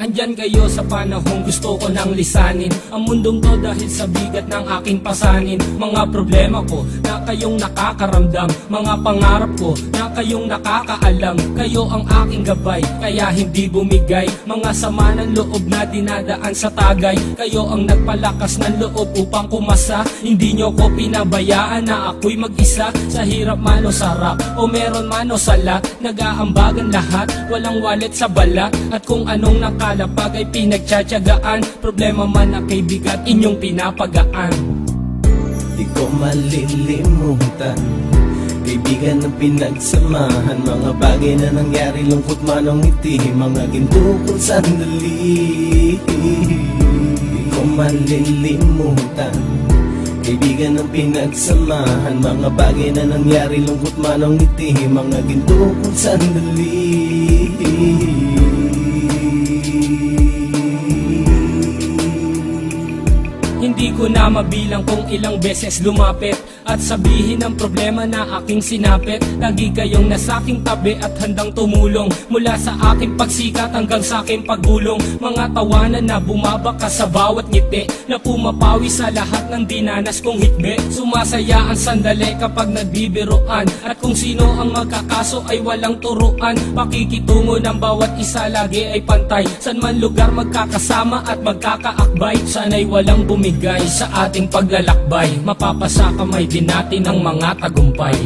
Andyan kayo sa panahong gusto ko nang lisanin ang mundong to dahil sa bigat ng aking pasanin. Mga problema ko na kayong nakakaramdam, mga pangarap ko na kayong nakakaalam. Kayo ang aking gabay, kaya hindi bumigay. Mga sama ng loob na dinadaan sa tagay, kayo ang nagpalakas ng loob upang kumasa. Hindi nyo ko pinabayaan na ako'y mag-isa. Sa hirap man o sarap, o meron man o sala, nag-aambagan lahat, walang wallet sa balat. At kung anong nakalapag ay pinagtsatsagaan, problema man na kay bigat, inyong pinapagaan. Di ko malilimutan kaibigan ng pinagsamahan, mga bagay na nangyari, lungkot man o ngiti, mga ginto kong sandali. Di ko malilimutan kaibigan ng pinagsamahan, mga bagay na nangyari, lungkot man o ngiti, mga ginto kong sandali. Hindi ko na mabilang kung ilang beses lumapit at sabihin ang problema na aking sinapit. Lagi kayong nasa aking tabi at handang tumulong, mula sa aking pagsikat hanggang sa aking paggulong. Mga tawanan na bumabaka sa bawat ngiti, na pumapawi sa lahat ng dinanas kong hikbi. Sumasaya ang sandali kapag nagbibiruan, at kung sino ang magkakaso ay walang turuan. Pakikitungo ng bawat isa lagi ay pantay, san man lugar magkakasama at magkakaakbay. Sana'y walang bumigay sa ating paglalakbay, mapapasa kamay din natin ang mga tagumpay.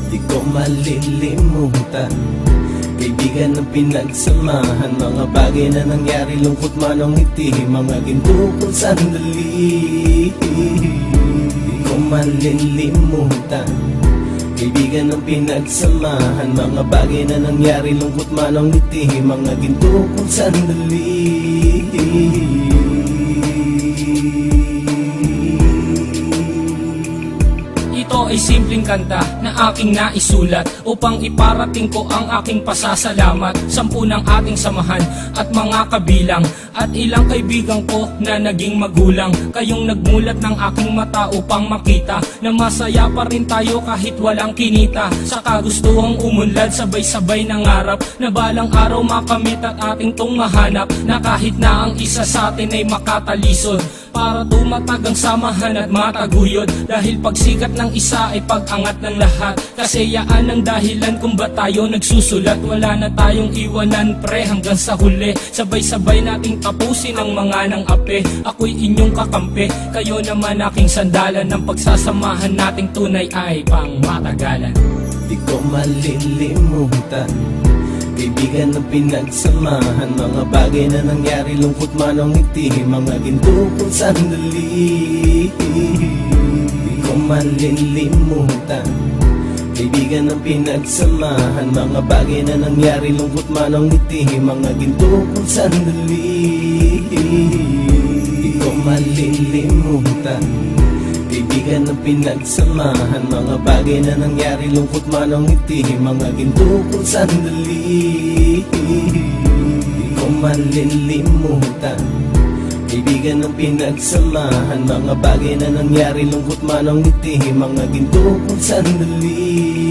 Di ko malilimutan kaibigan ng pinagsamahan, mga bagay na nangyari, lungkot man o ngiti, mga ginto kong sandali. Di ko malilimutan kaibigan ng pinagsamahan, mga bagay na nangyari, lungkot man o ngiti, mga ginto kong sandali. Ito ay simpleng kanta na aking naisulat upang iparating ko ang aking pasasalamat. 10 ng ating samahan at mga kabilang, at ilang kaibigan ko na naging magulang. Kayong nagmulat ng aking mata upang makita na masaya pa rin tayo kahit walang kinita. Sa kagustuhang umunlad, sabay-sabay nangarap na balang araw makamit at ating tong mahanap, na kahit na ang isa sa atin ay makatalisod, para tumatag ang samahan at mataguyod. Dahil pagsikat ng isa ay pag-angat ng lahat, kasi yaan ang dahilan kung ba tayo nagsusulat. Wala na tayong iwanan pre hanggang sa huli, sabay-sabay nating tapusin ang mga nang ape. Ako'y inyong kakampi, kayo naman aking sandalan, ng pagsasamahan nating tunay ay pang matagalan. Di ko malilimutan kaibigan ng pinagsamahan, mga bagay na nangyari, lungkot man o ngiti, mga ginto kong sandali. Di ko malilimutan kaibigan ng pinagsamahan, mga bagay na nangyari, lungkot man o ngiti, mga ginto kong sandali. Di ko malilimutan kaibigan ng pinagsamahan, mga bagay na nangyari, lungkot man o ngiti, mga ginto kong sandali. Di ko malilimutan kaibigan ng pinagsamahan, mga bagay na nangyari, lungkot man o ngiti, mga ginto kong sandali.